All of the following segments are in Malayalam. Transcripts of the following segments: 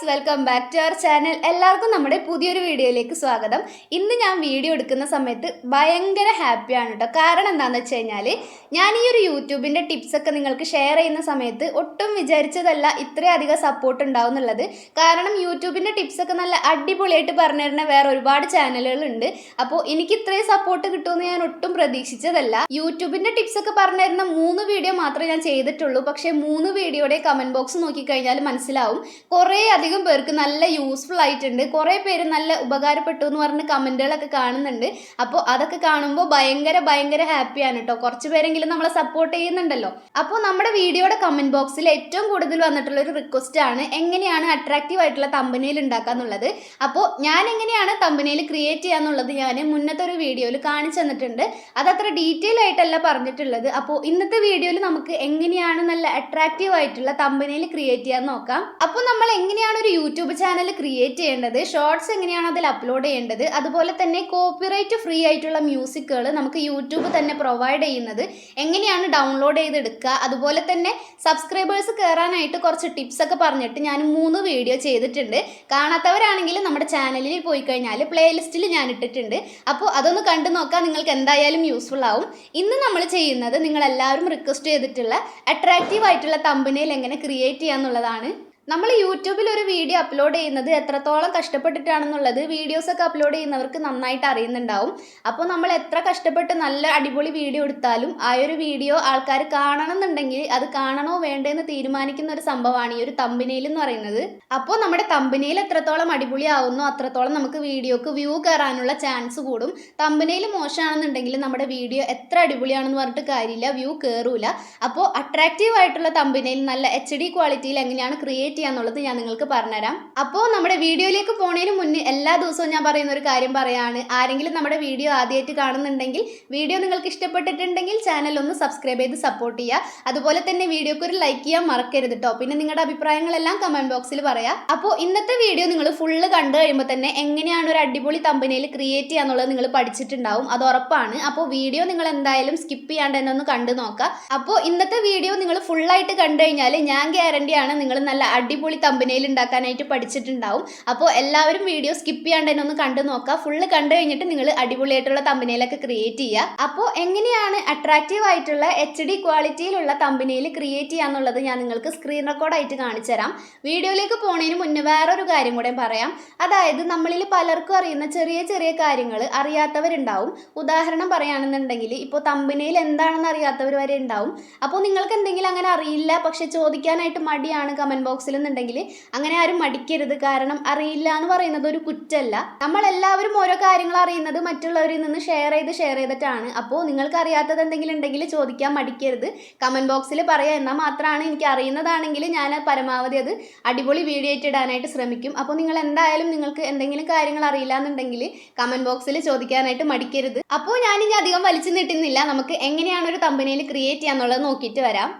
Welcome back to our channel. എല്ലാവർക്കും നമ്മുടെ പുതിയൊരു വീഡിയോയിലേക്ക് സ്വാഗതം. ഇന്ന് ഞാൻ വീഡിയോ എടുക്കുന്ന സമയത്ത് ഭയങ്കര ഹാപ്പിയാണ് കേട്ടോ. കാരണം എന്താണെന്ന് വെച്ച് കഴിഞ്ഞാൽ ഞാൻ ഈ ഒരു യൂട്യൂബിൻ്റെ ടിപ്സൊക്കെ നിങ്ങൾക്ക് ഷെയർ ചെയ്യുന്ന സമയത്ത് ഒട്ടും വിചാരിച്ചതല്ല ഇത്രയധികം സപ്പോർട്ട് ഉണ്ടാവും എന്നുള്ളത്. കാരണം യൂട്യൂബിൻ്റെ ടിപ്സൊക്കെ നല്ല അടിപൊളിയായിട്ട് പറഞ്ഞു തരുന്ന വേറെ ഒരുപാട് ചാനലുകളുണ്ട്. അപ്പോൾ എനിക്ക് ഇത്രയും സപ്പോർട്ട് കിട്ടുമെന്ന് ഞാൻ ഒട്ടും പ്രതീക്ഷിച്ചതല്ല. യൂട്യൂബിൻ്റെ ടിപ്സൊക്കെ പറഞ്ഞു തരുന്ന 3 വീഡിയോ മാത്രമേ ഞാൻ ചെയ്തിട്ടുള്ളൂ. പക്ഷേ 3 വീഡിയോയുടെ കമൻറ്റ് ബോക്സ് നോക്കിക്കഴിഞ്ഞാൽ മനസ്സിലാവും കുറേ അധികം പേർക്ക് നല്ല യൂസ്ഫുൾ ആയിട്ടുണ്ട്. കുറേ പേര് നല്ല ഉപകാരപ്പെട്ടു എന്ന് പറഞ്ഞ് കമൻറ്റുകളൊക്കെ കാണുന്നുണ്ട്. അപ്പോൾ അതൊക്കെ കാണുമ്പോൾ ഭയങ്കര ഹാപ്പിയാണ് കേട്ടോ. കുറച്ച് പേരെങ്കിലും നമ്മളെ സപ്പോർട്ട് ചെയ്യുന്നുണ്ടല്ലോ. അപ്പോൾ നമ്മുടെ വീഡിയോയുടെ കമൻറ്റ് ബോക്സിൽ ഏറ്റവും കൂടുതൽ വന്നിട്ടുള്ള ഒരു റിക്വസ്റ്റ് ആണ് എങ്ങനെയാണ് അട്രാക്റ്റീവ് ആയിട്ടുള്ള തമ്പനെയിൽ ഉണ്ടാക്കുക എന്നുള്ളത്. അപ്പോൾ ഞാൻ എങ്ങനെയാണ് തമ്പനെയിൽ ക്രിയേറ്റ് ചെയ്യുക എന്നുള്ളത് ഞാൻ മുന്നത്തെ ഒരു വീഡിയോയിൽ കാണിച്ചു തന്നിട്ടുണ്ട്. അതത്ര ഡീറ്റെയിൽ ആയിട്ടല്ല പറഞ്ഞിട്ടുള്ളത്. അപ്പോൾ ഇന്നത്തെ വീഡിയോയിൽ നമുക്ക് എങ്ങനെയാണ് നല്ല അട്രാക്റ്റീവ് ആയിട്ടുള്ള തമ്പനെയിൽ ക്രിയേറ്റ് ചെയ്യാൻ നോക്കാം. അപ്പോൾ നമ്മൾ എങ്ങനെയാണ് ഒരു യൂട്യൂബ് ചാനൽ ക്രിയേറ്റ് ചെയ്യേണ്ടത്, ഷോർട്സ് എങ്ങനെയാണ് അതിൽ അപ്ലോഡ് ചെയ്യേണ്ടത്, അതുപോലെ തന്നെ കോപ്പിറൈറ്റ് ഫ്രീ ആയിട്ടുള്ള മ്യൂസിക്കുകൾ നമുക്ക് യൂട്യൂബ് തന്നെ പ്രൊവൈഡ് ചെയ്യുന്നത് എങ്ങനെയാണ് ഡൗൺലോഡ് ചെയ്തെടുക്കുക, അതുപോലെ തന്നെ സബ്സ്ക്രൈബേഴ്സ് കയറാനായിട്ട് കുറച്ച് ടിപ്സ് ഒക്കെ പറഞ്ഞിട്ട് ഞാൻ 3 വീഡിയോ ചെയ്തിട്ടുണ്ട്. കാണാത്തവരാണെങ്കിൽ നമ്മുടെ ചാനലിൽ പോയി കഴിഞ്ഞാൽ പ്ലേലിസ്റ്റിൽ ഞാൻ ഇട്ടിട്ടുണ്ട്. അപ്പോൾ അതൊന്ന് കണ്ടു നോക്കാം, നിങ്ങൾക്ക് എന്തായാലും യൂസ്ഫുൾ ആവും. ഇന്ന് നമ്മൾ ചെയ്യുന്നത് നിങ്ങളെല്ലാവരും റിക്വസ്റ്റ് ചെയ്തിട്ടുള്ള അട്രാക്റ്റീവ് ആയിട്ടുള്ള തമ്പനെയിൽ എങ്ങനെ ക്രിയേറ്റ് ചെയ്യാന്നുള്ളതാണ്. നമ്മൾ യൂട്യൂബിൽ ഒരു വീഡിയോ അപ്ലോഡ് ചെയ്യുന്നത് എത്രത്തോളം കഷ്ടപ്പെട്ടിട്ടാണെന്നുള്ളത് വീഡിയോസൊക്കെ അപ്ലോഡ് ചെയ്യുന്നവർക്ക് നന്നായിട്ട് അറിയുന്നുണ്ടാവും. അപ്പോൾ നമ്മൾ എത്ര കഷ്ടപ്പെട്ട് നല്ല അടിപൊളി വീഡിയോ എടുത്താലും ആ ഒരു വീഡിയോ ആൾക്കാർ കാണണം എന്നുണ്ടെങ്കിൽ അത് കാണണോ വേണ്ടെന്ന് തീരുമാനിക്കുന്ന ഒരു സംഭവമാണ് ഈ ഒരു തമ്പനെയിൽ എന്ന് പറയുന്നത്. അപ്പോൾ നമ്മുടെ തമ്പനെയിൽ എത്രത്തോളം അടിപൊളിയാവുന്നോ അത്രത്തോളം നമുക്ക് വീഡിയോക്ക് വ്യൂ കയറാനുള്ള ചാൻസ് കൂടും. തമ്പനെയിൽ മോശമാണെന്നുണ്ടെങ്കിൽ നമ്മുടെ വീഡിയോ എത്ര അടിപൊളിയാണെന്ന് പറഞ്ഞിട്ട് കാര്യമില്ല, വ്യൂ കയറൂല. അപ്പോൾ അട്രാക്റ്റീവ് ആയിട്ടുള്ള തമ്പനെയിൽ നല്ല HD ക്വാളിറ്റിയിൽ എങ്ങനെയാണ് ക്രിയേറ്റ് ചെയ്യാന്നുള്ളത് ഞാൻ നിങ്ങൾക്ക് പറഞ്ഞുതരാം. അപ്പോൾ നമ്മുടെ വീഡിയോയിലേക്ക് പോണതിന് മുന്നേ എല്ലാ ദിവസവും ഞാൻ പറയുന്ന ഒരു കാര്യം പറയാണ്. ആരെങ്കിലും നമ്മുടെ വീഡിയോ ആദ്യമായിട്ട് കാണുന്നുണ്ടെങ്കിൽ വീഡിയോ നിങ്ങൾക്ക് ഇഷ്ടപ്പെട്ടിട്ടുണ്ടെങ്കിൽ ചാനൽ ഒന്ന് സബ്സ്ക്രൈബ് ചെയ്ത് സപ്പോർട്ട് ചെയ്യുക. അതുപോലെ തന്നെ വീഡിയോക്ക് ഒരു ലൈക്ക് ചെയ്യാൻ മറക്കരുത് കേട്ടോ. പിന്നെ നിങ്ങളുടെ അഭിപ്രായങ്ങളെല്ലാം കമന്റ് ബോക്സിൽ പറയാം. അപ്പോൾ ഇന്നത്തെ വീഡിയോ നിങ്ങൾ ഫുള്ള് കണ്ടു കഴിയുമ്പോൾ തന്നെ എങ്ങനെയാണ് ഒരു അടിപൊളി തമ്പനെയിൽ ക്രിയേറ്റ് ചെയ്യാന്നുള്ളത് നിങ്ങൾ പഠിച്ചിട്ടുണ്ടാവും, അത് ഉറപ്പാണ്. അപ്പോൾ വീഡിയോ നിങ്ങൾ എന്തായാലും സ്കിപ്പ് ചെയ്യാണ്ട് തന്നെ ഒന്ന് കണ്ടു നോക്കാം. അപ്പോൾ ഇന്നത്തെ വീഡിയോ നിങ്ങൾ ഫുള്ളായിട്ട് കണ്ടു കഴിഞ്ഞാൽ ഞാൻ ഗ്യാരണ്ടിയാണ് നിങ്ങൾ നല്ല അടിപൊളി തമ്പനെയിൽ ഉണ്ടാക്കാനായിട്ട് പഠിച്ചിട്ടുണ്ടാവും. അപ്പോൾ എല്ലാവരും വീഡിയോ സ്കിപ്പ് ചെയ്യാണ്ട് തന്നെ ഒന്ന് കണ്ടു നോക്കുക. ഫുള്ള് കണ്ടു കഴിഞ്ഞിട്ട് നിങ്ങൾ അടിപൊളിയായിട്ടുള്ള തമ്പനെയിലൊക്കെ ക്രിയേറ്റ് ചെയ്യുക. അപ്പോൾ എങ്ങനെയാണ് അട്രാക്റ്റീവ് ആയിട്ടുള്ള HD ക്വാളിറ്റിയിലുള്ള തമ്പനെയിൽ ക്രിയേറ്റ് ചെയ്യാന്നുള്ളത് ഞാൻ നിങ്ങൾക്ക് സ്ക്രീൻ റെക്കോർഡായിട്ട് കാണിച്ചു തരാം. വീഡിയോയിലേക്ക് പോണതിന് മുന്നേ വേറൊരു കാര്യം കൂടെ പറയാം. അതായത് നമ്മളിൽ പലർക്കും അറിയുന്ന ചെറിയ കാര്യങ്ങൾ അറിയാത്തവരുണ്ടാവും. ഉദാഹരണം പറയുകയാണെന്നുണ്ടെങ്കിൽ ഇപ്പോൾ തമ്പനെയിൽ എന്താണെന്ന് അറിയാത്തവർ വരെ ഉണ്ടാവും. അപ്പോൾ നിങ്ങൾക്ക് എന്തെങ്കിലും അങ്ങനെ അറിയില്ല പക്ഷെ ചോദിക്കാനായിട്ട് മടിയാണ് കമന്റ് ബോക്സിൽ എന്നുണ്ടെങ്കിൽ അങ്ങനെ ആരും മടിക്കരുത്. കാരണം അറിയില്ല എന്ന് പറയുന്നത് ഒരു കുറ്റമല്ല. നമ്മളെല്ലാവരും ഓരോ കാര്യങ്ങൾ അറിയുന്നത് മറ്റുള്ളവരിൽ നിന്ന് ഷെയർ ചെയ്തിട്ടാണ്. അപ്പോൾ നിങ്ങൾക്ക് അറിയാത്തത് എന്തെങ്കിലും ഉണ്ടെങ്കിൽ ചോദിക്കാൻ മടിക്കരുത്, കമന്റ് ബോക്സിൽ പറയാം. എന്നാൽ മാത്രമാണ് എനിക്ക് അറിയുന്നതാണെങ്കിൽ ഞാൻ പരമാവധി അത് അടിപൊളി വീഡിയോ ആയിട്ട് ഇടാനായിട്ട് ശ്രമിക്കും. അപ്പോൾ നിങ്ങൾ എന്തായാലും നിങ്ങൾക്ക് എന്തെങ്കിലും കാര്യങ്ങൾ അറിയില്ല എന്നുണ്ടെങ്കിൽ കമന്റ് ബോക്സിൽ ചോദിക്കാനായിട്ട് മടിക്കരുത്. അപ്പോൾ ഞാനിനി അധികം വലിച്ചു നീട്ടുന്നില്ല, നമുക്ക് എങ്ങനെയാണ് ഒരു തമ്പനെയിൽ ക്രിയേറ്റ് ചെയ്യാന്നുള്ളത് നോക്കിയിട്ട് വരാം.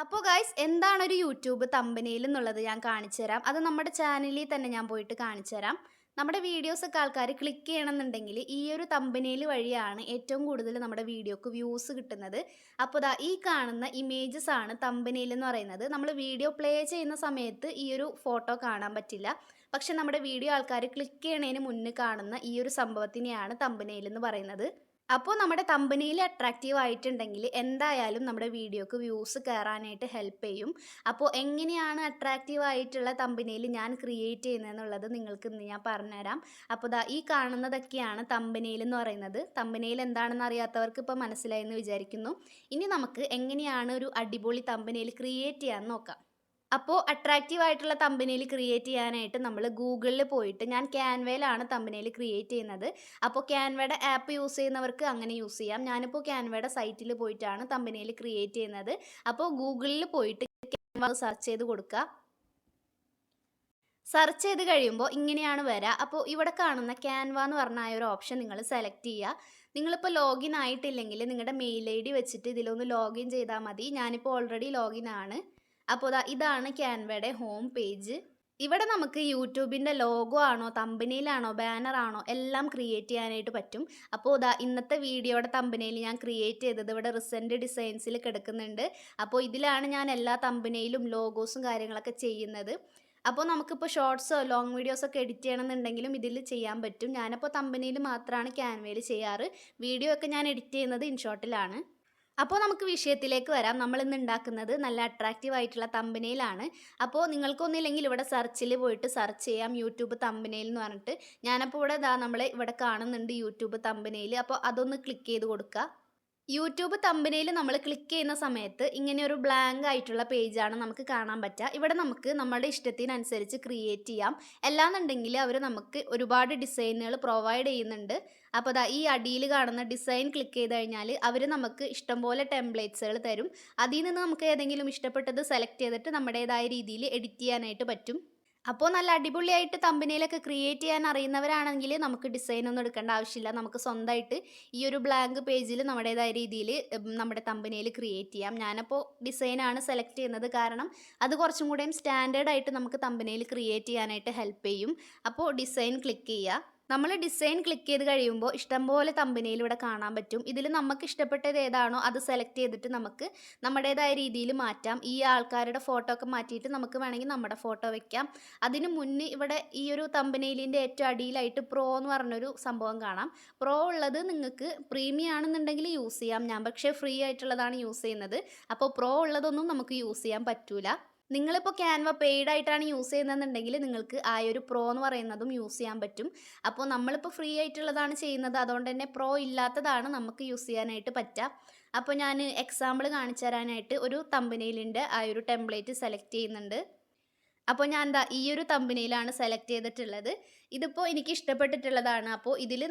അപ്പോൾ ഗൈസ്, എന്താണ് ഒരു യൂട്യൂബ് തമ്പനെയിൽ എന്നുള്ളത് ഞാൻ കാണിച്ചു തരാം. അത് നമ്മുടെ ചാനലിൽ തന്നെ ഞാൻ പോയിട്ട് കാണിച്ചു തരാം. നമ്മുടെ വീഡിയോസൊക്കെ ആൾക്കാർ ക്ലിക്ക് ചെയ്യണമെന്നുണ്ടെങ്കിൽ ഈ ഒരു തമ്പനെയിൽ വഴിയാണ് ഏറ്റവും കൂടുതൽ നമ്മുടെ വീഡിയോക്ക് വ്യൂസ് കിട്ടുന്നത്. അപ്പോൾ ദാ ഈ കാണുന്ന ഇമേജസ് ആണ് തമ്പനെയിൽ എന്ന് പറയുന്നത്. നമ്മൾ വീഡിയോ പ്ലേ ചെയ്യുന്ന സമയത്ത് ഈ ഒരു ഫോട്ടോ കാണാൻ പറ്റില്ല. പക്ഷെ നമ്മുടെ വീഡിയോ ആൾക്കാർ ക്ലിക്ക് ചെയ്യണതിന് മുന്നേ കാണുന്ന ഈ ഒരു സംഭവത്തിനെയാണ് തമ്പനെയിൽ എന്ന് പറയുന്നത്. അപ്പോൾ നമ്മുടെ തമ്പനെയിൽ അട്രാക്റ്റീവ് ആയിട്ടുണ്ടെങ്കിൽ എന്തായാലും നമ്മുടെ വീഡിയോക്ക് വ്യൂസ് കയറാനായിട്ട് ഹെൽപ്പ് ചെയ്യും. അപ്പോൾ എങ്ങനെയാണ് അട്രാക്റ്റീവ് ആയിട്ടുള്ള തമ്പനെയിൽ ഞാൻ ക്രിയേറ്റ് ചെയ്യുന്നതെന്നുള്ളത് നിങ്ങൾക്ക് ഇന്ന് ഞാൻ പറഞ്ഞുതരാം. അപ്പോൾ ദാ ഈ കാണുന്നതൊക്കെയാണ് തമ്പനെയിൽ എന്ന് പറയുന്നത്. തമ്പനെയിൽ എന്താണെന്ന് അറിയാത്തവർക്ക് ഇപ്പോൾ മനസ്സിലായെന്ന് വിചാരിക്കുന്നു. ഇനി നമുക്ക് എങ്ങനെയാണ് ഒരു അടിപൊളി തമ്പനെയിൽ ക്രിയേറ്റ് ചെയ്യാൻ നോക്കാം. അപ്പോൾ അട്രാക്റ്റീവ് ആയിട്ടുള്ള തമ്പനെയിൽ ക്രിയേറ്റ് ചെയ്യാനായിട്ട് നമ്മൾ ഗൂഗിളിൽ പോയിട്ട്, ഞാൻ ക്യാൻവയിലാണ് തമ്പനെയിൽ ക്രിയേറ്റ് ചെയ്യുന്നത്. അപ്പോൾ ക്യാൻവയുടെ ആപ്പ് യൂസ് ചെയ്യുന്നവർക്ക് അങ്ങനെ യൂസ് ചെയ്യാം. ഞാനിപ്പോൾ ക്യാൻവയുടെ സൈറ്റിൽ പോയിട്ടാണ് തമ്പനെയിൽ ക്രിയേറ്റ് ചെയ്യുന്നത്. അപ്പോൾ ഗൂഗിളിൽ പോയിട്ട് ക്യാൻവ സെർച്ച് ചെയ്ത് കൊടുക്കുക. സെർച്ച് ചെയ്ത് കഴിയുമ്പോൾ ഇങ്ങനെയാണ് വരിക. അപ്പോൾ ഇവിടെ കാണുന്ന ക്യാൻവ എന്ന് പറഞ്ഞ ആ ഒരു ഓപ്ഷൻ നിങ്ങൾ സെലക്ട് ചെയ്യുക. നിങ്ങളിപ്പോൾ ലോഗിൻ ആയിട്ടില്ലെങ്കിൽ നിങ്ങളുടെ മെയിൽ ID വെച്ചിട്ട് ഇതിലൊന്ന് ലോഗിൻ ചെയ്താൽ മതി. ഞാനിപ്പോൾ ഓൾറെഡി ലോഗിൻ ആണ്. അപ്പോൾ ഇതാണ് ക്യാൻവയുടെ ഹോം പേജ്. ഇവിടെ നമുക്ക് യൂട്യൂബിൻ്റെ ലോഗോ ആണോ തമ്പനെയിലാണോ ബാനറാണോ എല്ലാം ക്രിയേറ്റ് ചെയ്യാനായിട്ട് പറ്റും. അപ്പോൾ ഇന്നത്തെ വീഡിയോയുടെ തമ്പനെയിൽ ഞാൻ ക്രിയേറ്റ് ചെയ്തത് ഇവിടെ റിസെൻറ്റ് ഡിസൈൻസിൽ കിടക്കുന്നുണ്ട്. അപ്പോൾ ഇതിലാണ് ഞാൻ എല്ലാ തമ്പനെയിലും ലോഗോസും കാര്യങ്ങളൊക്കെ ചെയ്യുന്നത്. അപ്പോൾ നമുക്കിപ്പോൾ ഷോർട്സോ ലോങ് വീഡിയോസൊക്കെ എഡിറ്റ് ചെയ്യണമെന്നുണ്ടെങ്കിലും ഇതിൽ ചെയ്യാൻ പറ്റും. ഞാനപ്പോൾ തമ്പനെയിൽ മാത്രമാണ് ക്യാൻവയിൽ ചെയ്യാറ്. വീഡിയോ ഒക്കെ ഞാൻ എഡിറ്റ് ചെയ്യുന്നത് ഇൻഷോട്ടിലാണ്. അപ്പോൾ നമുക്ക് വിഷയത്തിലേക്ക് വരാം. നമ്മളിന്ന് ഉണ്ടാക്കുന്നത് നല്ല അട്രാക്റ്റീവ് ആയിട്ടുള്ള തമ്പനെയിലാണ്. അപ്പോൾ നിങ്ങൾക്കൊന്നുമില്ലെങ്കിൽ ഇവിടെ സെർച്ചിൽ പോയിട്ട് സെർച്ച് ചെയ്യാം യൂട്യൂബ് തമ്പനെയിൽ എന്ന് പറഞ്ഞിട്ട്. ഞാനപ്പോൾ ഇവിടെ നമ്മൾ ഇവിടെ കാണുന്നുണ്ട് യൂട്യൂബ് തമ്പനെയിൽ. അപ്പോൾ അതൊന്ന് ക്ലിക്ക് ചെയ്ത് കൊടുക്കുക. യൂട്യൂബ് തമ്പനെയിൽ നമ്മൾ ക്ലിക്ക് ചെയ്യുന്ന സമയത്ത് ഇങ്ങനെ ഒരു ബ്ലാങ്ക് ആയിട്ടുള്ള പേജാണ് നമുക്ക് കാണാൻ പറ്റുക. ഇവിടെ നമുക്ക് നമ്മുടെ ഇഷ്ടത്തിനനുസരിച്ച് ക്രിയേറ്റ് ചെയ്യാം. അല്ലാന്നുണ്ടെങ്കിൽ അവർ നമുക്ക് ഒരുപാട് ഡിസൈനുകൾ പ്രൊവൈഡ് ചെയ്യുന്നുണ്ട്. അപ്പോൾ ദാ ഈ അടിയിൽ കാണുന്ന ഡിസൈൻ ക്ലിക്ക് ചെയ്ത് കഴിഞ്ഞാൽ അവർ നമുക്ക് ഇഷ്ടംപോലെ ടെംപ്ലേറ്റ്സുകൾ തരും. അതിൽ നിന്ന് നമുക്ക് ഏതെങ്കിലും ഇഷ്ടപ്പെട്ടത് സെലക്ട് ചെയ്തിട്ട് നമ്മുടേതായ രീതിയിൽ എഡിറ്റ് ചെയ്യാനായിട്ട് പറ്റും. അപ്പോൾ നല്ല അടിപൊളിയായിട്ട് തമ്പനെയിലൊക്കെ ക്രിയേറ്റ് ചെയ്യാൻ അറിയുന്നവരാണെങ്കിൽ നമുക്ക് ഡിസൈൻ ഒന്നും എടുക്കേണ്ട ആവശ്യമില്ല. നമുക്ക് സ്വന്തമായിട്ട് ഈ ഒരു ബ്ലാങ്ക് പേജിൽ നമ്മുടേതായ രീതിയിൽ നമ്മുടെ തമ്പനെയിൽ ക്രിയേറ്റ് ചെയ്യാം. ഞാനപ്പോൾ ഡിസൈനാണ് സെലക്ട് ചെയ്യുന്നത്, കാരണം അത് കുറച്ചും കൂടെയും സ്റ്റാൻഡേർഡ് ആയിട്ട് നമുക്ക് തമ്പനെയിൽ ക്രിയേറ്റ് ചെയ്യാനായിട്ട് ഹെൽപ്പ് ചെയ്യും. അപ്പോൾ ഡിസൈൻ ക്ലിക്ക് ചെയ്യുക. നമ്മൾ ഡിസൈൻ ക്ലിക്ക് ചെയ്ത് കഴിയുമ്പോൾ ഇഷ്ടംപോലെ തമ്പനെയിൽ ഇവിടെ കാണാൻ പറ്റും. ഇതിൽ നമുക്ക് ഇഷ്ടപ്പെട്ടത് ഏതാണോ അത് സെലക്ട് ചെയ്തിട്ട് നമുക്ക് നമ്മുടേതായ രീതിയിൽ മാറ്റാം. ഈ ആൾക്കാരുടെ ഫോട്ടോ ഒക്കെ മാറ്റിയിട്ട് നമുക്ക് വേണമെങ്കിൽ നമ്മുടെ ഫോട്ടോ വെക്കാം. അതിന് മുന്നേ ഇവിടെ ഈ ഒരു തമ്പനെയിലിൻ്റെ ഏറ്റവും അടിയിലായിട്ട് പ്രോ എന്ന് പറഞ്ഞൊരു സംഭവം കാണാം. പ്രോ ഉള്ളത് നിങ്ങൾക്ക് പ്രീമിയം ആണെന്നുണ്ടെങ്കിൽ യൂസ് ചെയ്യാം. ഞാൻ പക്ഷേ ഫ്രീ ആയിട്ടുള്ളതാണ് യൂസ് ചെയ്യുന്നത്. അപ്പോൾ പ്രോ ഉള്ളതൊന്നും നമുക്ക് യൂസ് ചെയ്യാൻ പറ്റൂല. നിങ്ങളിപ്പോൾ ക്യാൻവ പെയ്ഡ് ആയിട്ടാണ് യൂസ് ചെയ്യുന്നതെന്നുണ്ടെങ്കിൽ നിങ്ങൾക്ക് ആ ഒരു പ്രോ എന്ന് പറയുന്നതും യൂസ് ചെയ്യാൻ പറ്റും. അപ്പോൾ നമ്മളിപ്പോൾ ഫ്രീ ആയിട്ടുള്ളതാണ് ചെയ്യുന്നത്, അതുകൊണ്ട് തന്നെ പ്രോ ഇല്ലാത്തതാണ് നമുക്ക് യൂസ് ചെയ്യാനായിട്ട് പറ്റുക. അപ്പോൾ ഞാൻ എക്സാമ്പിൾ കാണിച്ചു തരാനായിട്ട് ഒരു തമ്പനെയിലിൻ്റെ ആ ഒരു ടെംപ്ലേറ്റ് സെലക്ട് ചെയ്യുന്നുണ്ട്. അപ്പോൾ ഞാൻ എന്താ ഈ ഒരു തമ്പനെയിലാണ് സെലക്ട് ചെയ്തിട്ടുള്ളത്. ഇതിപ്പോൾ എനിക്ക് ഇഷ്ടപ്പെട്ടിട്ടുള്ളതാണ്. അപ്പോൾ ഇതിൽ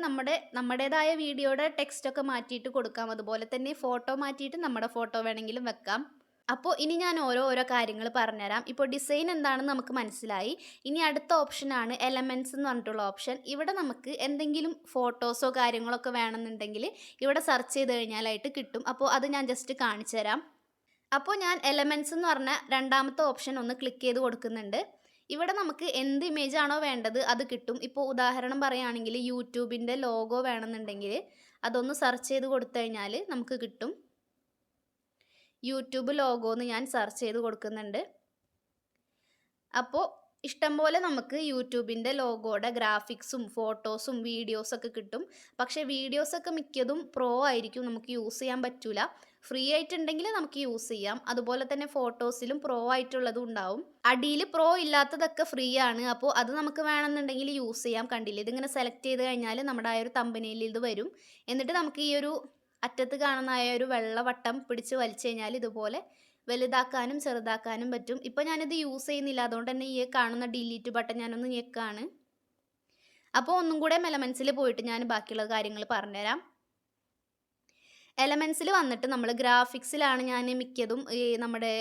നമ്മുടേതായ വീഡിയോയുടെ ടെക്സ്റ്റൊക്കെ മാറ്റിയിട്ട് കൊടുക്കാം. അതുപോലെ തന്നെ ഫോട്ടോ മാറ്റിയിട്ട് നമ്മുടെ ഫോട്ടോ വേണമെങ്കിലും വെക്കാം. അപ്പോൾ ഇനി ഞാൻ ഓരോ കാര്യങ്ങൾ പറഞ്ഞുതരാം. ഇപ്പോൾ ഡിസൈൻ എന്താണെന്ന് നമുക്ക് മനസ്സിലായി. ഇനി അടുത്ത ഓപ്ഷനാണ് എലമെൻറ്റ്സ് എന്ന് പറഞ്ഞിട്ടുള്ള ഓപ്ഷൻ. ഇവിടെ നമുക്ക് എന്തെങ്കിലും ഫോട്ടോസോ കാര്യങ്ങളൊക്കെ വേണമെന്നുണ്ടെങ്കിൽ ഇവിടെ സെർച്ച് ചെയ്ത് കഴിഞ്ഞാലായിട്ട് കിട്ടും. അപ്പോൾ അത് ഞാൻ ജസ്റ്റ് കാണിച്ചു തരാം. അപ്പോൾ ഞാൻ എലമെൻറ്റ്സ് എന്ന് പറഞ്ഞ രണ്ടാമത്തെ ഓപ്ഷൻ ഒന്ന് ക്ലിക്ക് ചെയ്ത് കൊടുക്കുന്നുണ്ട്. ഇവിടെ നമുക്ക് എന്ത് ഇമേജ് ആണോ വേണ്ടത് അത് കിട്ടും. ഇപ്പോൾ ഉദാഹരണം പറയുകയാണെങ്കിൽ യൂട്യൂബിൻ്റെ ലോഗോ വേണമെന്നുണ്ടെങ്കിൽ അതൊന്ന് സെർച്ച് ചെയ്ത് കൊടുത്തു കഴിഞ്ഞാൽ നമുക്ക് കിട്ടും. യൂട്യൂബ് ലോഗോ എന്ന് ഞാൻ സെർച്ച് ചെയ്ത് കൊടുക്കുന്നുണ്ട്. അപ്പോൾ ഇഷ്ടംപോലെ നമുക്ക് യൂട്യൂബിൻ്റെ ലോഗോയുടെ ഗ്രാഫിക്സും ഫോട്ടോസും വീഡിയോസൊക്കെ കിട്ടും. പക്ഷേ വീഡിയോസൊക്കെ മിക്കതും പ്രോ ആയിരിക്കും, നമുക്ക് യൂസ് ചെയ്യാൻ പറ്റില്ല. ഫ്രീ ആയിട്ടുണ്ടെങ്കിൽ നമുക്ക് യൂസ് ചെയ്യാം. അതുപോലെ തന്നെ ഫോട്ടോസിലും പ്രോ ആയിട്ടുള്ളതും ഉണ്ടാവും. അടിയിൽ പ്രോ ഇല്ലാത്തതൊക്കെ ഫ്രീ ആണ്. അപ്പോൾ അത് നമുക്ക് വേണമെന്നുണ്ടെങ്കിൽ യൂസ് ചെയ്യാം. കണ്ടില്ലേ, ഇതിങ്ങനെ സെലക്ട് ചെയ്ത് കഴിഞ്ഞാൽ നമ്മുടെ ആ ഒരു തമ്പനെയിൽ ഇത് വരും. എന്നിട്ട് നമുക്ക് ഈ ഒരു അറ്റത്ത് കാണുന്ന ആ ഒരു വെള്ള വട്ടം പിടിച്ച് വലിച്ചു കഴിഞ്ഞാൽ ഇതുപോലെ വലുതാക്കാനും ചെറുതാക്കാനും പറ്റും. ഇപ്പോൾ ഞാനിത് യൂസ് ചെയ്യുന്നില്ല, അതുകൊണ്ട് തന്നെ ഈ കാണുന്ന ഡിലീറ്റ് ബട്ടൺ ഞാനൊന്ന് ഞെക്കാണ്. അപ്പോൾ ഒന്നും കൂടെ എലമെൻറ്റ്സിൽ പോയിട്ട് ഞാൻ ബാക്കിയുള്ള കാര്യങ്ങൾ പറഞ്ഞുതരാം. എലമെൻറ്റ്സിൽ വന്നിട്ട് നമ്മൾ ഗ്രാഫിക്സിലാണ് ഞാൻ മിക്കതും നമ്മുടെ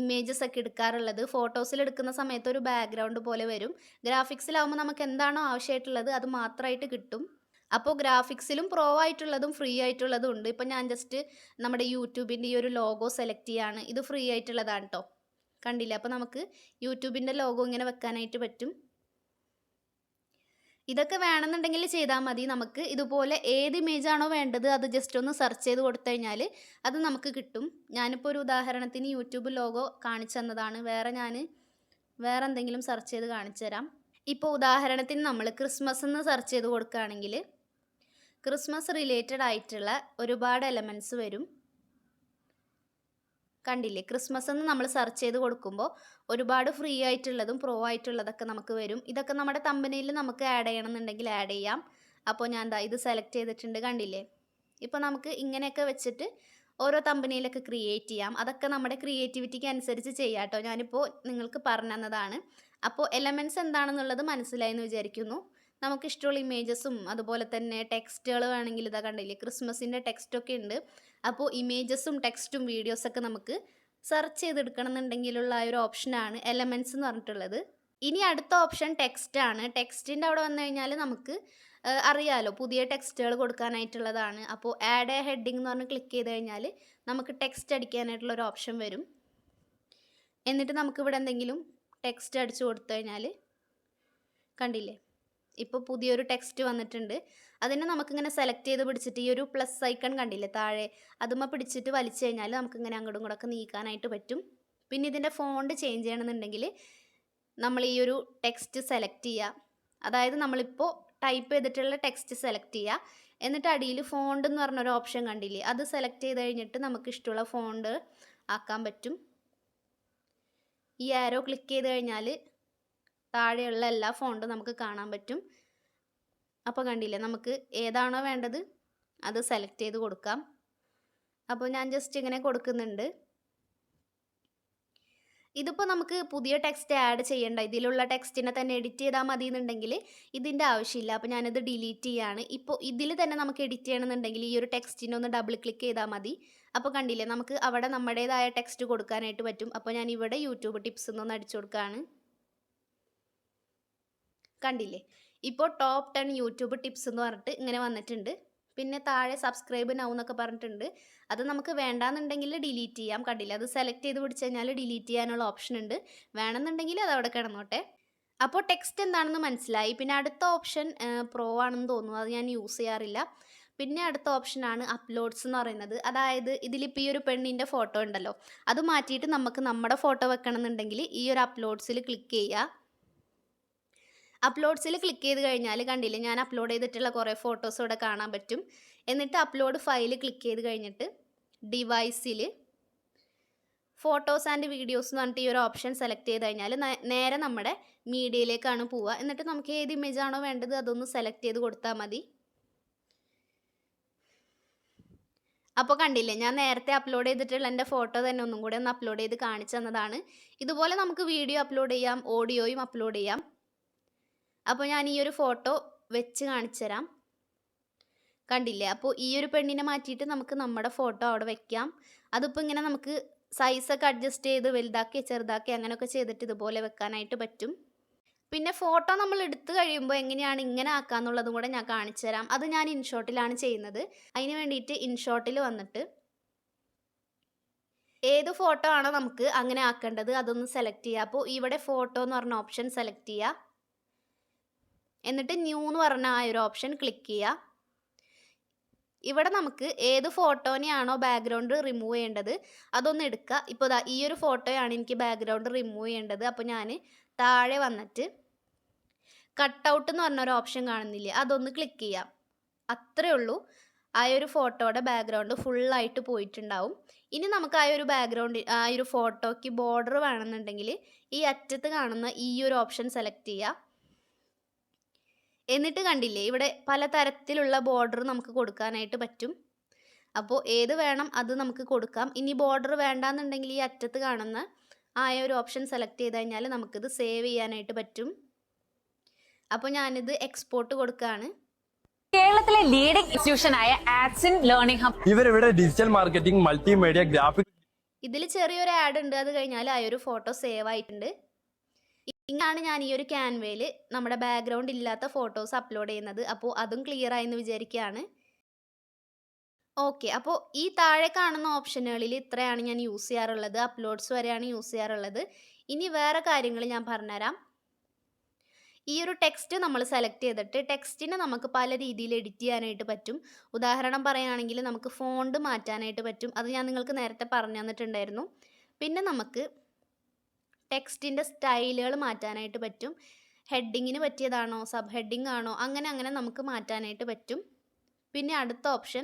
ഇമേജസ് ഒക്കെ എടുക്കാറുള്ളത്. ഫോട്ടോസിൽ എടുക്കുന്ന സമയത്ത് ഒരു ബാക്ക്ഗ്രൗണ്ട് പോലെ വരും. ഗ്രാഫിക്സിലാവുമ്പോൾ നമുക്ക് എന്താണോ ആവശ്യമായിട്ടുള്ളത് അത് മാത്രമായിട്ട് കിട്ടും. അപ്പോൾ ഗ്രാഫിക്സിലും പ്രോ ആയിട്ടുള്ളതും ഫ്രീ ആയിട്ടുള്ളതും ഉണ്ട്. ഇപ്പോൾ ഞാൻ ജസ്റ്റ് നമ്മുടെ യൂട്യൂബിൻ്റെ ഈ ഒരു ലോഗോ സെലക്ട് ചെയ്യാണ്. ഇത് ഫ്രീ ആയിട്ടുള്ളതാണ് കേട്ടോ, കണ്ടില്ല. അപ്പോൾ നമുക്ക് യൂട്യൂബിൻ്റെ ലോഗോ ഇങ്ങനെ വെക്കാനായിട്ട് പറ്റും. ഇതൊക്കെ വേണമെന്നുണ്ടെങ്കിൽ ചെയ്താൽ മതി. നമുക്ക് ഇതുപോലെ ഏത് ഇമേജ് ആണോ വേണ്ടത് അത് ജസ്റ്റ് ഒന്ന് സെർച്ച് ചെയ്ത് കൊടുത്തു കഴിഞ്ഞാൽ അത് നമുക്ക് കിട്ടും. ഞാനിപ്പോൾ ഒരു ഉദാഹരണത്തിന് യൂട്യൂബ് ലോഗോ കാണിച്ചു തന്നതാണ്. വേറെ എന്തെങ്കിലും സെർച്ച് ചെയ്ത് കാണിച്ചു തരാം. ഇപ്പോൾ ഉദാഹരണത്തിന് നമ്മൾ ക്രിസ്മസ് എന്ന് സെർച്ച് ചെയ്ത് കൊടുക്കുകയാണെങ്കിൽ ക്രിസ്മസ് റിലേറ്റഡ് ആയിട്ടുള്ള ഒരുപാട് എലമെൻറ്റ്സ് വരും. കണ്ടില്ലേ, ക്രിസ്മസ് എന്ന് നമ്മൾ സെർച്ച് ചെയ്ത് കൊടുക്കുമ്പോൾ ഒരുപാട് ഫ്രീ ആയിട്ടുള്ളതും പ്രോ ആയിട്ടുള്ളതൊക്കെ നമുക്ക് വരും. ഇതൊക്കെ നമ്മുടെ തമ്പനെയിൽ നമുക്ക് ആഡ് ചെയ്യണമെന്നുണ്ടെങ്കിൽ ആഡ് ചെയ്യാം. അപ്പോൾ ഞാൻ ഇത് സെലക്ട് ചെയ്തിട്ടുണ്ട്, കണ്ടില്ലേ. ഇപ്പോൾ നമുക്ക് ഇങ്ങനെയൊക്കെ വെച്ചിട്ട് ഓരോ തമ്പനെയിലൊക്കെ ക്രിയേറ്റ് ചെയ്യാം. അതൊക്കെ നമ്മുടെ ക്രിയേറ്റിവിറ്റിക്ക് അനുസരിച്ച് ചെയ്യാം കേട്ടോ. ഞാനിപ്പോൾ നിങ്ങൾക്ക് പറഞ്ഞു തന്നതാണ്. അപ്പോൾ എലമെൻറ്റ്സ് എന്താണെന്നുള്ളത് മനസ്സിലായെന്ന് വിചാരിക്കുന്നു. നമുക്കിഷ്ടമുള്ള ഇമേജസും അതുപോലെ തന്നെ ടെക്സ്റ്റുകൾ വേണമെങ്കിൽ ഇതാ കണ്ടില്ലേ, ക്രിസ്മസിൻ്റെ ടെക്സ്റ്റൊക്കെ ഉണ്ട്. അപ്പോൾ ഇമേജസും ടെക്സ്റ്റും വീഡിയോസൊക്കെ നമുക്ക് സെർച്ച് ചെയ്തെടുക്കണം എന്നുണ്ടെങ്കിലുള്ള ആ ഒരു ഓപ്ഷനാണ് എലമെൻറ്റ്സ് എന്ന് പറഞ്ഞിട്ടുള്ളത്. ഇനി അടുത്ത ഓപ്ഷൻ ടെക്സ്റ്റ് ആണ്. ടെക്സ്റ്റിൻ്റെ അവിടെ വന്നു കഴിഞ്ഞാൽ നമുക്ക് അറിയാലോ പുതിയ ടെക്സ്റ്റുകൾ കൊടുക്കാനായിട്ടുള്ളതാണ്. അപ്പോൾ ആഡ് എ ഹെഡിങ് എന്ന് പറഞ്ഞ് ക്ലിക്ക് ചെയ്ത് കഴിഞ്ഞാൽ നമുക്ക് ടെക്സ്റ്റ് അടിക്കാനായിട്ടുള്ളൊരു ഓപ്ഷൻ വരും. എന്നിട്ട് നമുക്കിവിടെ എന്തെങ്കിലും ടെക്സ്റ്റ് അടിച്ചു കൊടുത്തു കഴിഞ്ഞാൽ കണ്ടില്ലേ, ഇപ്പോൾ പുതിയൊരു ടെക്സ്റ്റ് വന്നിട്ടുണ്ട്. അതിനെ നമുക്കിങ്ങനെ സെലക്ട് ചെയ്ത് പിടിച്ചിട്ട് ഈ ഒരു പ്ലസ് ഐക്കൺ കണ്ടില്ലേ താഴെ, അതുമ്മ പിടിച്ചിട്ട് വലിച്ചു കഴിഞ്ഞാൽ നമുക്കിങ്ങനെ അങ്ങോട്ടും ഇങ്ങോട്ടൊക്കെ നീക്കാനായിട്ട് പറ്റും. പിന്നെ ഇതിൻ്റെ ഫോണ്ട് ചേഞ്ച് ചെയ്യണമെന്നുണ്ടെങ്കിൽ നമ്മൾ ഈ ഒരു ടെക്സ്റ്റ് സെലക്ട് ചെയ്യുക. അതായത് നമ്മളിപ്പോൾ ടൈപ്പ് ചെയ്തിട്ടുള്ള ടെക്സ്റ്റ് സെലക്ട് ചെയ്യുക. എന്നിട്ട് അടിയിൽ ഫോണ്ട് എന്ന് പറഞ്ഞൊരു ഓപ്ഷൻ കണ്ടില്ലേ, അത് സെലക്ട് ചെയ്ത് കഴിഞ്ഞിട്ട് നമുക്ക് ഇഷ്ടമുള്ള ഫോണ്ട് ആക്കാൻ പറ്റും. ഈ ആരോ ക്ലിക്ക് ചെയ്ത് കഴിഞ്ഞാൽ താഴെയുള്ള എല്ലാ ഫോണ്ടും നമുക്ക് കാണാൻ പറ്റും. അപ്പോൾ കണ്ടില്ലേ, നമുക്ക് ഏതാണോ വേണ്ടത് അത് സെലക്ട് ചെയ്ത് കൊടുക്കാം. അപ്പോൾ ഞാൻ ജസ്റ്റ് ഇങ്ങനെ കൊടുക്കുന്നുണ്ട്. ഇതിപ്പോൾ നമുക്ക് പുതിയ ടെക്സ്റ്റ് ആഡ് ചെയ്യേണ്ട, ഇതിലുള്ള ടെക്സ്റ്റിനെ തന്നെ എഡിറ്റ് ചെയ്താൽ മതി എന്നുണ്ടെങ്കിൽ ഇതിൻ്റെ ആവശ്യമില്ല. അപ്പോൾ ഞാനിത് ഡിലീറ്റ് ചെയ്യാണ്. ഇപ്പോൾ ഇതിൽ തന്നെ നമുക്ക് എഡിറ്റ് ചെയ്യണമെന്നുണ്ടെങ്കിൽ ഈ ഒരു ടെക്സ്റ്റിനെ ഒന്ന് ഡബിൾ ക്ലിക്ക് ചെയ്താൽ മതി. അപ്പോൾ കണ്ടില്ലേ, നമുക്ക് അവിടെ നമ്മുടേതായ ടെക്സ്റ്റ് കൊടുക്കാനായിട്ട് പറ്റും. അപ്പോൾ ഞാൻ ഇവിടെ യൂട്യൂബ് ടിപ്സ് എന്നൊന്ന് അടിച്ചു കൊടുക്കുകയാണ്. കണ്ടില്ലേ, ഇപ്പോൾ ടോപ്പ് 10 യൂട്യൂബ് ടിപ്സ് എന്ന് പറഞ്ഞിട്ട് ഇങ്ങനെ വന്നിട്ടുണ്ട്. പിന്നെ താഴെ സബ്സ്ക്രൈബ് നൗ എന്നൊക്കെ പറഞ്ഞിട്ടുണ്ട്. അത് നമുക്ക് വേണ്ടാന്നുണ്ടെങ്കിൽ ഡിലീറ്റ് ചെയ്യാം. കണ്ടില്ല, അത് സെലക്ട് ചെയ്ത് പിടിച്ച് കഴിഞ്ഞാൽ ഡിലീറ്റ് ചെയ്യാനുള്ള ഓപ്ഷൻ ഉണ്ട്. വേണമെന്നുണ്ടെങ്കിൽ അത് അവിടെ കിടന്നോട്ടെ. അപ്പോൾ ടെക്സ്റ്റ് എന്താണെന്ന് മനസ്സിലായി. പിന്നെ അടുത്ത ഓപ്ഷൻ പ്രോ ആണെന്ന് തോന്നുന്നു, അത് ഞാൻ യൂസ് ചെയ്യാറില്ല. പിന്നെ അടുത്ത ഓപ്ഷനാണ് അപ്ലോഡ്സ് എന്ന് പറയുന്നത്. അതായത് ഇതിലിപ്പോൾ ഈ ഒരു പെണ്ണിൻ്റെ ഫോട്ടോ ഉണ്ടല്ലോ, അത് മാറ്റിയിട്ട് നമുക്ക് നമ്മുടെ ഫോട്ടോ വെക്കണം എന്നുണ്ടെങ്കിൽ ഈ ഒരു അപ്ലോഡ്സിൽ ക്ലിക്ക് ചെയ്യുക. അപ്ലോഡ്സിൽ ക്ലിക്ക് ചെയ്ത് കഴിഞ്ഞാൽ കണ്ടില്ലേ, ഞാൻ അപ്ലോഡ് ചെയ്തിട്ടുള്ള കുറേ ഫോട്ടോസ് ഇവിടെ കാണാൻ പറ്റും. എന്നിട്ട് അപ്ലോഡ് ഫയൽ ക്ലിക്ക് ചെയ്ത് കഴിഞ്ഞിട്ട് ഡിവൈസിൽ ഫോട്ടോസ് ആൻഡ് വീഡിയോസ് എന്ന് പറഞ്ഞിട്ട് ഈ ഒരു ഓപ്ഷൻ സെലക്ട് ചെയ്ത് കഴിഞ്ഞാൽ നേരെ നമ്മുടെ മീഡിയയിലേക്കാണ് പോവുക. എന്നിട്ട് നമുക്ക് ഏത് ഇമേജ് ആണോ വേണ്ടത് അതൊന്ന് സെലക്ട് ചെയ്ത് കൊടുത്താൽ മതി. അപ്പോൾ കണ്ടില്ലേ, ഞാൻ നേരത്തെ അപ്ലോഡ് ചെയ്തിട്ടുള്ള എൻ്റെ ഫോട്ടോ തന്നെ ഒന്നും കൂടെ ഒന്ന് അപ്ലോഡ് ചെയ്ത് കാണിച്ചു തന്നതാണ്. ഇതുപോലെ നമുക്ക് വീഡിയോ അപ്ലോഡ് ചെയ്യാം, ഓഡിയോയും അപ്ലോഡ് ചെയ്യാം. അപ്പോൾ ഞാൻ ഈ ഒരു ഫോട്ടോ വെച്ച് കാണിച്ചു തരാം. കണ്ടില്ലേ, അപ്പോൾ ഈ ഒരു പെണ്ണിനെ മാറ്റിയിട്ട് നമുക്ക് നമ്മുടെ ഫോട്ടോ അവിടെ വെക്കാം. അതിപ്പോൾ ഇങ്ങനെ നമുക്ക് സൈസൊക്കെ അഡ്ജസ്റ്റ് ചെയ്ത് വലുതാക്കി ചെറുതാക്കി അങ്ങനെയൊക്കെ ചെയ്തിട്ട് ഇതുപോലെ വെക്കാനായിട്ട് പറ്റും. പിന്നെ ഫോട്ടോ നമ്മൾ എടുത്തു കഴിയുമ്പോൾ എങ്ങനെയാണ് ഇങ്ങനെ ആക്കാന്നുള്ളതും കൂടെ ഞാൻ കാണിച്ചു തരാം. അത് ഞാൻ ഇൻഷോട്ടിലാണ് ചെയ്യുന്നത്. അതിന് വേണ്ടിയിട്ട് ഇൻഷോട്ടിൽ വന്നിട്ട് ഏത് ഫോട്ടോ ആണോ നമുക്ക് അങ്ങനെ ആക്കേണ്ടത് അതൊന്ന് സെലക്ട് ചെയ്യുക. അപ്പോൾ ഇവിടെ ഫോട്ടോ എന്ന് പറഞ്ഞ ഓപ്ഷൻ സെലക്ട് ചെയ്യുക. എന്നിട്ട് ന്യൂ എന്ന് പറഞ്ഞ ആ ഒരു ഓപ്ഷൻ ക്ലിക്ക് ചെയ്യുക. ഇവിടെ നമുക്ക് ഏത് ഫോട്ടോനെയാണോ ബാക്ക്ഗ്രൗണ്ട് റിമൂവ് ചെയ്യേണ്ടത് അതൊന്ന് എടുക്കുക. ഇപ്പോൾ ഈ ഒരു ഫോട്ടോയാണ് എനിക്ക് ബാക്ക്ഗ്രൗണ്ട് റിമൂവ് ചെയ്യേണ്ടത്. അപ്പോൾ ഞാൻ താഴെ വന്നിട്ട് കട്ടൗട്ട് എന്ന് പറഞ്ഞൊരു ഓപ്ഷൻ കാണുന്നില്ലേ, അതൊന്ന് ക്ലിക്ക് ചെയ്യാം. അത്രേ ഉള്ളൂ, ആ ഒരു ഫോട്ടോയുടെ ബാക്ക്ഗ്രൗണ്ട് ഫുള്ളായിട്ട് പോയിട്ടുണ്ടാവും. ഇനി നമുക്ക് ആ ഒരു ബാക്ക്ഗ്രൗണ്ട് ആ ഒരു ഫോട്ടോയ്ക്ക് ബോർഡർ വേണമെന്നുണ്ടെങ്കിൽ ഈ അറ്റത്ത് കാണുന്ന ഈ ഒരു ഓപ്ഷൻ സെലക്ട് ചെയ്യുക. എന്നിട്ട് കണ്ടില്ലേ, ഇവിടെ പലതരത്തിലുള്ള ബോർഡർ നമുക്ക് കൊടുക്കാനായിട്ട് പറ്റും. അപ്പോൾ ഏത് വേണം അത് നമുക്ക് കൊടുക്കാം. ഇനി ബോർഡർ വേണ്ടാന്നുണ്ടെങ്കിൽ ഈ അറ്റത്ത് കാണുന്ന ആ ഒരു ഓപ്ഷൻ സെലക്ട് ചെയ്ത് കഴിഞ്ഞാൽ നമുക്കിത് സേവ് ചെയ്യാനായിട്ട് പറ്റും. അപ്പോൾ ഞാനിത് എക്സ്പോർട്ട് കൊടുക്കുകയാണ്. കേരളത്തിലെ ലീഡിംഗ് ഇൻസ്റ്റിറ്റ്യൂഷനായ ആഡ്സിൻ ലേണിംഗ് ഹബ് ഇവരിവിടെ ഡിജിറ്റൽ മാർക്കറ്റിംഗ്, മൾട്ടിമീഡിയ, ഗ്രാഫിക് ഇതിൽ ചെറിയൊരു ആഡ് ഉണ്ട്. അത് കഴിഞ്ഞാൽ ആ ഒരു ഫോട്ടോ സേവ് ആയിട്ടുണ്ട്. ഇങ്ങനെയാണ് ഞാൻ ഈ ഒരു ക്യാൻവയിൽ നമ്മുടെ ബാക്ക്ഗ്രൗണ്ട് ഇല്ലാത്ത ഫോട്ടോസ് അപ്ലോഡ് ചെയ്യുന്നത്. അപ്പോൾ അതും ക്ലിയർ ആയെന്ന് വിചാരിക്കുകയാണ്. ഓക്കെ, അപ്പോൾ ഈ താഴെ കാണുന്ന ഓപ്ഷനുകളിൽ ഇത്രയാണ് ഞാൻ യൂസ് ചെയ്യാറുള്ളത്. അപ്ലോഡ്സ് വരെയാണ് യൂസ് ചെയ്യാറുള്ളത്. ഇനി വേറെ കാര്യങ്ങൾ ഞാൻ പറഞ്ഞുതരാം. ഈ ഒരു ടെക്സ്റ്റ് നമ്മൾ സെലക്ട് ചെയ്തിട്ട് ടെക്സ്റ്റിനെ നമുക്ക് പല രീതിയിൽ എഡിറ്റ് ചെയ്യാനായിട്ട് പറ്റും. ഉദാഹരണം പറയുകയാണെങ്കിൽ നമുക്ക് ഫോണ്ട് മാറ്റാനായിട്ട് പറ്റും. അത് ഞാൻ നിങ്ങൾക്ക് നേരത്തെ പറഞ്ഞു തന്നിട്ടുണ്ടായിരുന്നു. പിന്നെ നമുക്ക് ടെക്സ്റ്റിൻ്റെ സ്റ്റൈലുകൾ മാറ്റാനായിട്ട് പറ്റും. ഹെഡിങ്ങിന് പറ്റിയതാണോ സബ് ഹെഡിങ് ആണോ അങ്ങനെ നമുക്ക് മാറ്റാനായിട്ട് പറ്റും. പിന്നെ അടുത്ത ഓപ്ഷൻ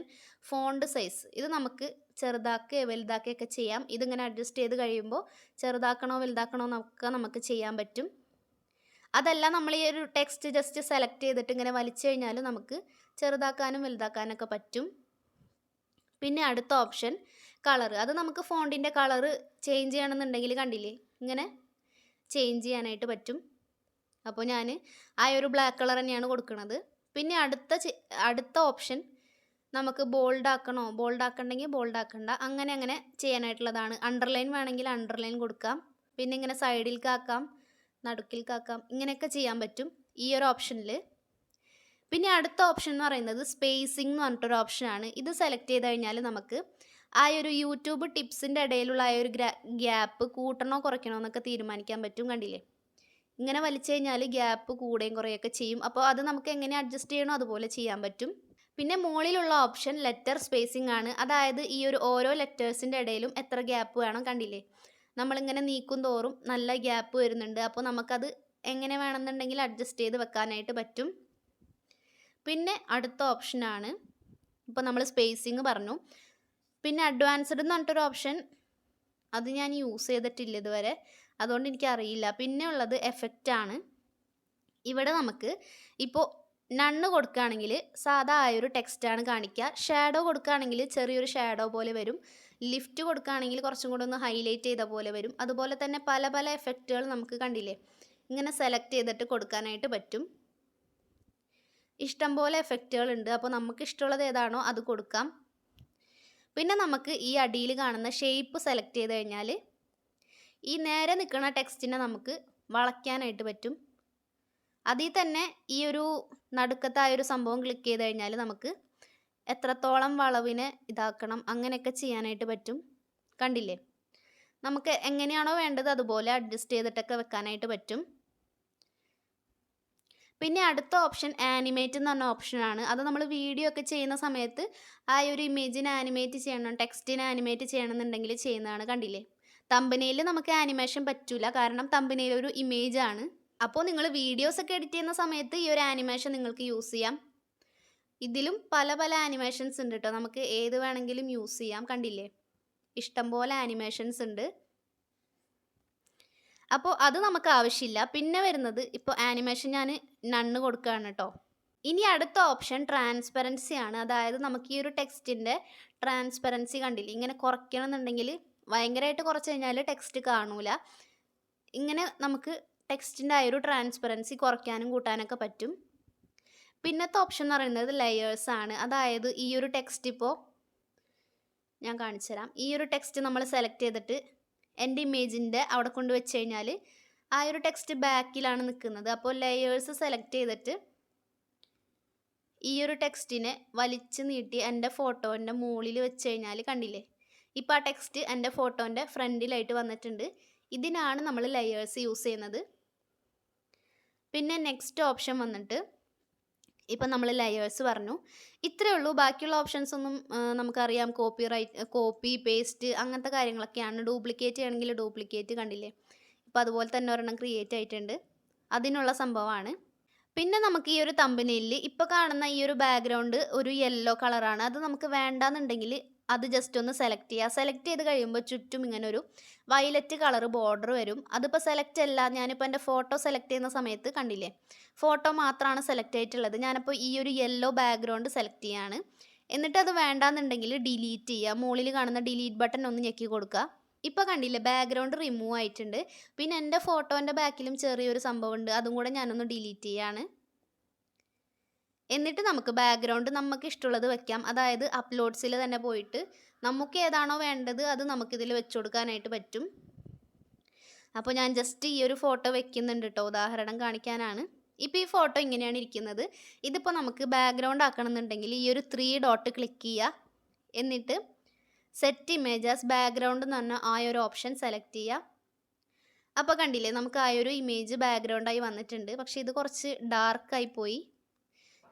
ഫോണ്ട് സൈസ്. ഇത് നമുക്ക് ചെറുതാക്കുകയോ വലുതാക്കുകയൊക്കെ ചെയ്യാം. ഇതിങ്ങനെ അഡ്ജസ്റ്റ് ചെയ്ത് കഴിയുമ്പോൾ ചെറുതാക്കണോ വലുതാക്കണോ എന്നൊക്കെ നമുക്ക് ചെയ്യാൻ പറ്റും. അതല്ല, നമ്മൾ ഈ ഒരു ടെക്സ്റ്റ് ജസ്റ്റ് സെലക്ട് ചെയ്തിട്ട് ഇങ്ങനെ വലിച്ചു കഴിഞ്ഞാൽ നമുക്ക് ചെറുതാക്കാനും വലുതാക്കാനൊക്കെ പറ്റും. പിന്നെ അടുത്ത ഓപ്ഷൻ കളർ. അത് നമുക്ക് ഫോണ്ടിൻ്റെ കളറ് ചേഞ്ച് ചെയ്യണമെന്നുണ്ടെങ്കിൽ കണ്ടില്ലേ, ഇങ്ങനെ ചേഞ്ച് ചെയ്യാനായിട്ട് പറ്റും. അപ്പോൾ ഞാൻ ആ ഒരു ബ്ലാക്ക് കളർ തന്നെയാണ് കൊടുക്കുന്നത്. പിന്നെ അടുത്ത ഓപ്ഷൻ നമുക്ക് ബോൾഡ് ആക്കണോ, ബോൾഡ് ആക്കണ്ടെങ്കിൽ ബോൾഡ് ആക്കണ്ട, അങ്ങനെ ചെയ്യാനായിട്ടുള്ളതാണ്. അണ്ടർലൈൻ വേണമെങ്കിൽ അണ്ടർലൈൻ കൊടുക്കാം. പിന്നെ ഇങ്ങനെ സൈഡിൽക്കാക്കാം, നടുക്കിൽക്കാക്കാം, ഇങ്ങനെയൊക്കെ ചെയ്യാൻ പറ്റും ഈ ഒരു ഓപ്ഷനിൽ. പിന്നെ അടുത്ത ഓപ്ഷൻ എന്ന് പറയുന്നത് സ്പേസിംഗ് എന്ന് പറഞ്ഞിട്ടൊരു ഓപ്ഷനാണ്. ഇത് സെലക്ട് ചെയ്ത് കഴിഞ്ഞാൽ നമുക്ക് ആ ഒരു യൂട്യൂബ് ടിപ്സിൻ്റെ ഇടയിലുള്ള ആ ഒരു ഗ്യാപ്പ് കൂട്ടണോ കുറയ്ക്കണോ എന്നൊക്കെ തീരുമാനിക്കാൻ പറ്റും. കണ്ടില്ലേ, ഇങ്ങനെ വലിച്ചു കഴിഞ്ഞാൽ ഗ്യാപ്പ് കൂടുകയും കുറയൊക്കെ ചെയ്യും. അപ്പോൾ അത് നമുക്ക് എങ്ങനെ അഡ്ജസ്റ്റ് ചെയ്യണോ അതുപോലെ ചെയ്യാൻ പറ്റും. പിന്നെ മുകളിലുള്ള ഓപ്ഷൻ ലെറ്റർ സ്പേസിംഗ് ആണ്. അതായത് ഈ ഒരു ഓരോ ലെറ്റേഴ്സിൻ്റെ ഇടയിലും എത്ര ഗ്യാപ്പ് വേണം, കണ്ടില്ലേ, നമ്മളിങ്ങനെ നീക്കും തോറും നല്ല ഗ്യാപ്പ് വരുന്നുണ്ട്. അപ്പോൾ നമുക്കത് എങ്ങനെ വേണമെന്നുണ്ടെങ്കിൽ അഡ്ജസ്റ്റ് ചെയ്ത് വെക്കാനായിട്ട് പറ്റും. പിന്നെ അടുത്ത ഓപ്ഷനാണ്, ഇപ്പോൾ നമ്മൾ സ്പേസിങ് പറഞ്ഞു. പിന്നെ അഡ്വാൻസ്ഡ് എന്ന് പറഞ്ഞിട്ടൊരു ഓപ്ഷൻ, അത് ഞാൻ യൂസ് ചെയ്തിട്ടില്ല ഇതുവരെ, അതുകൊണ്ട് എനിക്കറിയില്ല. പിന്നെ ഉള്ളത് എഫക്റ്റാണ്. ഇവിടെ നമുക്ക് ഇപ്പോൾ നണ്ണ് കൊടുക്കുകയാണെങ്കിൽ സാധാ ആയൊരു ടെക്സ്റ്റാണ് കാണിക്കുക. ഷാഡോ കൊടുക്കുകയാണെങ്കിൽ ചെറിയൊരു ഷാഡോ പോലെ വരും. ലിഫ്റ്റ് കൊടുക്കുകയാണെങ്കിൽ കുറച്ചും കൂടെ ഒന്ന് ഹൈലൈറ്റ് ചെയ്ത പോലെ വരും. അതുപോലെ തന്നെ പല പല എഫക്റ്റുകൾ നമുക്ക് കണ്ടില്ലേ ഇങ്ങനെ സെലക്ട് ചെയ്തിട്ട് കൊടുക്കാനായിട്ട് പറ്റും. ഇഷ്ടംപോലെ എഫക്റ്റുകളുണ്ട്. അപ്പോൾ നമുക്ക് ഇഷ്ടമുള്ളത് ഏതാണോ അത് കൊടുക്കാം. പിന്നെ നമുക്ക് ഈ അടിയിൽ കാണുന്ന ഷേപ്പ് സെലക്ട് ചെയ്ത് കഴിഞ്ഞാൽ ഈ നേരെ നിൽക്കുന്ന ടെക്സ്റ്റിനെ നമുക്ക് വളയ്ക്കാനായിട്ട് പറ്റും. അതിൽ തന്നെ ഈ ഒരു നടുക്കത്തായൊരു സംഭവം ക്ലിക്ക് ചെയ്ത് കഴിഞ്ഞാൽ നമുക്ക് എത്രത്തോളം വളവിനെ ഇതാക്കണം അങ്ങനെയൊക്കെ ചെയ്യാനായിട്ട് പറ്റും. കണ്ടില്ലേ, നമുക്ക് എങ്ങനെയാണോ വേണ്ടത് അതുപോലെ അഡ്ജസ്റ്റ് ചെയ്തിട്ടൊക്കെ വെക്കാനായിട്ട് പറ്റും. പിന്നെ അടുത്ത ഓപ്ഷൻ ആനിമേറ്റ് എന്ന് പറഞ്ഞ ഓപ്ഷനാണ്. അത് നമ്മൾ വീഡിയോ ഒക്കെ ചെയ്യുന്ന സമയത്ത് ആ ഒരു ഇമേജിനെ ആനിമേറ്റ് ചെയ്യണം, ടെക്സ്റ്റിനെ ആനിമേറ്റ് ചെയ്യണമെന്നുണ്ടെങ്കിൽ ചെയ്യുന്നതാണ്. കണ്ടില്ലേ, തമ്പനയിൽ നമുക്ക് ആനിമേഷൻ പറ്റില്ല, കാരണം തമ്പനയിൽ ഒരു ഇമേജാണ്. അപ്പോൾ നിങ്ങൾ വീഡിയോസൊക്കെ എഡിറ്റ് ചെയ്യുന്ന സമയത്ത് ഈ ഒരു ആനിമേഷൻ നിങ്ങൾക്ക് യൂസ് ചെയ്യാം. ഇതിലും പല പല ആനിമേഷൻസ് ഉണ്ട് കേട്ടോ, നമുക്ക് ഏത് വേണമെങ്കിലും യൂസ് ചെയ്യാം. കണ്ടില്ലേ, ഇഷ്ടംപോലെ ആനിമേഷൻസ് ഉണ്ട്. അപ്പോൾ അത് നമുക്ക് ആവശ്യമില്ല. പിന്നെ വരുന്നത് ഇപ്പോൾ ആനിമേഷൻ ഞാൻ നണ്ണ് കൊടുക്കുകയാണ് കേട്ടോ. ഇനി അടുത്ത ഓപ്ഷൻ ട്രാൻസ്പെറൻസി ആണ്. അതായത് നമുക്ക് ഈ ഒരു ടെക്സ്റ്റിൻ്റെ ട്രാൻസ്പെറൻസി കണ്ടില്ലേ, ഇങ്ങനെ കുറയ്ക്കണം എന്നുണ്ടെങ്കിൽ ഭയങ്കരമായിട്ട് കുറച്ച് കഴിഞ്ഞാൽ ടെക്സ്റ്റ് കാണൂല. ഇങ്ങനെ നമുക്ക് ടെക്സ്റ്റിൻ്റെ ആ ഒരു ട്രാൻസ്പെറൻസി കുറയ്ക്കാനും കൂട്ടാനൊക്കെ പറ്റും. പിന്നത്തെ ഓപ്ഷൻ എന്ന് പറയുന്നത് ലെയേഴ്സ് ആണ്. അതായത് ഈ ഒരു ടെക്സ്റ്റ് ഇപ്പോൾ ഞാൻ കാണിച്ചു തരാം. ഈ ഒരു ടെക്സ്റ്റ് നമ്മൾ സെലക്ട് ചെയ്തിട്ട് എൻ്റെ ഇമേജിൻ്റെ അവിടെ കൊണ്ട് വെച്ച് കഴിഞ്ഞാൽ ആ ഒരു ടെക്സ്റ്റ് ബാക്കിലാണ് നിൽക്കുന്നത്. അപ്പോൾ ലെയേഴ്സ് സെലക്ട് ചെയ്തിട്ട് ഈ ഒരു ടെക്സ്റ്റിനെ വലിച്ച് നീട്ടി എൻ്റെ ഫോട്ടോൻ്റെ മുകളിൽ വെച്ച് കഴിഞ്ഞാൽ കണ്ടില്ലേ, ഇപ്പോൾ ആ ടെക്സ്റ്റ് എൻ്റെ ഫോട്ടോൻ്റെ ഫ്രണ്ടിലായിട്ട് വന്നിട്ടുണ്ട്. ഇതിനാണ് നമ്മൾ ലെയേഴ്സ് യൂസ് ചെയ്യുന്നത്. പിന്നെ നെക്സ്റ്റ് ഓപ്ഷൻ വന്നിട്ട് ഇപ്പം നമ്മൾ ലെയേഴ്സ് പറഞ്ഞു, ഇത്രയേ ഉള്ളൂ. ബാക്കിയുള്ള ഓപ്ഷൻസ് ഒന്നും നമുക്കറിയാം, കോപ്പി പേസ്റ്റ് അങ്ങനത്തെ കാര്യങ്ങളൊക്കെയാണ്. ഡ്യൂപ്ലിക്കേറ്റ് ചെയ്യണമെങ്കിൽ ഡ്യൂപ്ലിക്കേറ്റ്, കണ്ടില്ലേ ഇപ്പോൾ അതുപോലെ തന്നെ ഒരെണ്ണം ക്രിയേറ്റ് ആയിട്ടുണ്ട്, അതിനുള്ള സംഭവമാണ്. പിന്നെ നമുക്ക് ഈ ഒരു തമ്പനെയിലിൽ ഇപ്പോൾ കാണുന്ന ഈ ഒരു ബാക്ക്ഗ്രൗണ്ട് ഒരു യെല്ലോ കളറാണ്. അത് നമുക്ക് വേണ്ടാന്നുണ്ടെങ്കിൽ അത് ജസ്റ്റ് ഒന്ന് സെലക്ട് ചെയ്യുക. സെലക്ട് ചെയ്ത് കഴിയുമ്പോൾ ചുറ്റും ഇങ്ങനെ ഒരു വയലറ്റ് കളർ ബോർഡർ വരും. അതിപ്പോൾ സെലക്ട് അല്ല, ഞാനിപ്പോൾ എൻ്റെ ഫോട്ടോ സെലക്ട് ചെയ്യുന്ന സമയത്ത് കണ്ടില്ലേ ഫോട്ടോ മാത്രമാണ് സെലക്ട് ആയിട്ടുള്ളത്. ഞാനിപ്പോൾ ഈ ഒരു യെല്ലോ ബാക്ക്ഗ്രൗണ്ട് സെലക്ട് ചെയ്യാണ്. എന്നിട്ട് അത് വേണ്ടാന്നുണ്ടെങ്കിൽ ഡിലീറ്റ് ചെയ്യുക. മുകളിൽ കാണുന്ന ഡിലീറ്റ് ബട്ടൺ ഒന്ന് ഞെക്കി കൊടുക്കുക. ഇപ്പോൾ കണ്ടില്ലേ ബാക്ക്ഗ്രൗണ്ട് റിമൂവ് ആയിട്ടുണ്ട്. പിന്നെ എൻ്റെ ഫോട്ടോൻ്റെ ബാക്കിലും ചെറിയൊരു സംഭവമുണ്ട്, അതും കൂടെ ഞാനൊന്ന് ഡിലീറ്റ് ചെയ്യാണ്. എന്നിട്ട് നമുക്ക് ബാക്ക്ഗ്രൗണ്ട് നമുക്ക് ഇഷ്ടമുള്ളത് വെക്കാം. അതായത് അപ്ലോഡ്സിൽ തന്നെ പോയിട്ട് നമുക്ക് ഏതാണോ വേണ്ടത് അത് നമുക്കിതിൽ വെച്ച് കൊടുക്കാനായിട്ട് പറ്റും. അപ്പോൾ ഞാൻ ജസ്റ്റ് ഈ ഒരു ഫോട്ടോ വെക്കുന്നുണ്ട് കേട്ടോ, ഉദാഹരണം കാണിക്കാനാണ്. ഇപ്പോൾ ഈ ഫോട്ടോ ഇങ്ങനെയാണ് ഇരിക്കുന്നത്. ഇതിപ്പോൾ നമുക്ക് ബാക്ക്ഗ്രൗണ്ട് ആക്കണമെന്നുണ്ടെങ്കിൽ ഈ ഒരു 3 ഡോട്ട് ക്ലിക്ക് ചെയ്യുക. എന്നിട്ട് സെറ്റ് ഇമേജസ് ബാക്ക്ഗ്രൗണ്ട് എന്ന് പറഞ്ഞാൽ ആ ഒരു ഓപ്ഷൻ സെലക്ട് ചെയ്യുക. അപ്പോൾ കണ്ടില്ലേ നമുക്ക് ആ ഒരു ഇമേജ് ബാക്ക്ഗ്രൗണ്ടായി വന്നിട്ടുണ്ട്. പക്ഷേ ഇത് കുറച്ച് ഡാർക്കായി പോയി.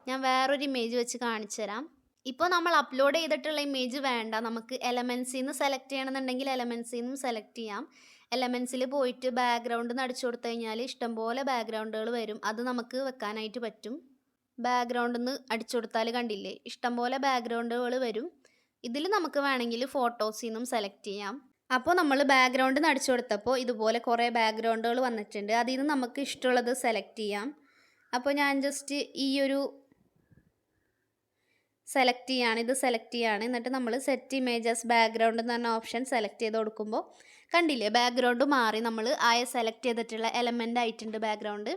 ഞാൻ വേറൊരു ഇമേജ് വെച്ച് കാണിച്ചു തരാം. ഇപ്പോൾ നമ്മൾ അപ്ലോഡ് ചെയ്തിട്ടുള്ള ഇമേജ് വേണ്ട, നമുക്ക് എലമെൻസിൽ നിന്ന് സെലക്ട് ചെയ്യണമെന്നുണ്ടെങ്കിൽ എലമെൻസിൽ നിന്നും സെലക്ട് ചെയ്യാം. എലമെൻസിൽ പോയിട്ട് ബാക്ക്ഗ്രൗണ്ട് അടിച്ചു കൊടുത്തു കഴിഞ്ഞാൽ ഇഷ്ടംപോലെ ബാക്ക്ഗ്രൗണ്ടുകൾ വരും, അത് നമുക്ക് വെക്കാനായിട്ട് പറ്റും. ബാക്ക്ഗ്രൗണ്ടിൽ നിന്ന് അടിച്ചു കൊടുത്താൽ കണ്ടില്ലേ ഇഷ്ടംപോലെ ബാക്ക്ഗ്രൗണ്ടുകൾ വരും. ഇതിൽ നമുക്ക് വേണമെങ്കിൽ ഫോട്ടോസിൽ നിന്നും സെലക്ട് ചെയ്യാം. അപ്പോൾ നമ്മൾ ബാക്ക്ഗ്രൗണ്ടിൽ നിന്ന് അടിച്ചു കൊടുത്തപ്പോൾ ഇതുപോലെ കുറേ ബാക്ക്ഗ്രൗണ്ടുകൾ വന്നിട്ടുണ്ട്. അതിൽ നിന്ന് നമുക്ക് ഇഷ്ടമുള്ളത് സെലക്ട് ചെയ്യാം. അപ്പോൾ ഞാൻ ജസ്റ്റ് ഈ ഒരു സെലക്ട് ചെയ്യാണ്, ഇത് സെലക്ട് ചെയ്യാണ്. എന്നിട്ട് നമ്മൾ സെറ്റ് ഇമേജസ് ബാക്ക്ഗ്രൗണ്ട് എന്ന് പറഞ്ഞ ഓപ്ഷൻ സെലക്ട് ചെയ്ത് കൊടുക്കുമ്പോൾ കണ്ടില്ലേ ബാക്ക്ഗ്രൗണ്ട് മാറി, നമ്മൾ സെലക്ട് ചെയ്തിട്ടുള്ള എലമെൻ്റ് ആയിട്ടുണ്ട് ബാക്ക്ഗ്രൗണ്ട്.